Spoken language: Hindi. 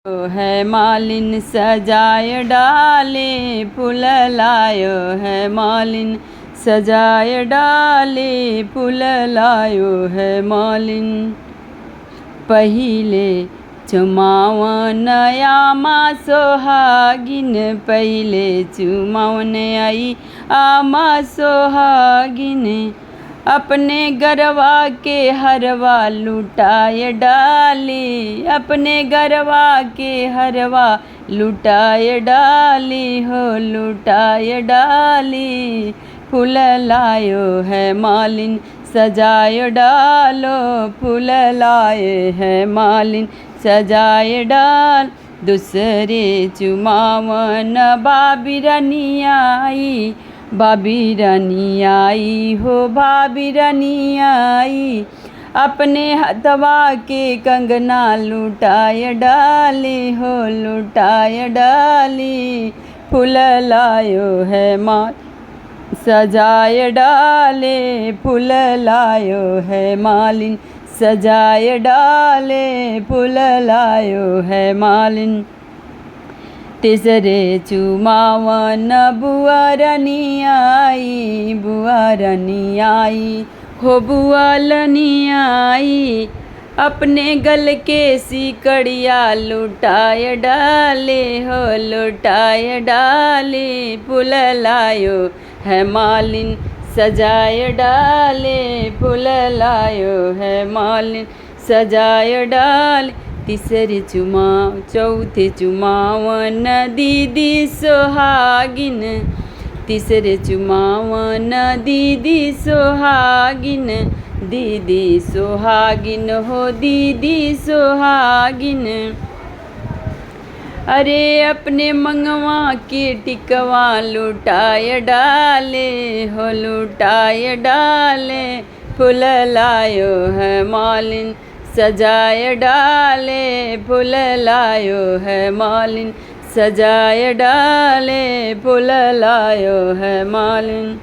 है मालिन सजाय डाले फूल लायो है मालिन सजाय डाले फूल लायो है मालिन। पहिले चुमावन आमा सोहागिन पहिले चुमावन आई आमा सोहागिन अपने गरवा के हरवा लुटाए डाली अपने गरवा के हरवा लुटाए डाली हो लुटाए डाली। फूल लायो है मालिन सजाए डालो फूल लाए है मालिन सजाए डाल। दूसरे चुमावन बाबी रानी आई बाबी रानी आई हो भाभी रानी आई अपने हथवा के कंगना लुटाए डाली हो लुटाए डाली। फूल लायो है माँ सजाए डाले फूल लायो है मालिन सजाए डाले फूल लायो है मालिन। तीसरे चुमावन बुआ रानी आई हो बुआ रानी आई अपने गल के सिकड़िया लुटाए डाले हो लुटाए डाले। फूल लायो है मालिन सजाए डाले फूल लायो है मालिन सजाए डाल। तीसरे चौथे चुमावन दीदी सोहागिन तीसरे चुमावन दीदी सोहागिन दीदी सोहागिन हो दीदी सोहागिन। अरे अपने मंगवा के टिकवा लुटाए डाले हो लुटाए डाले। फूल लायो है मालिन सजाए डाले फूल लायो है मालिन सजाए डाले फूल लायो है मालिन।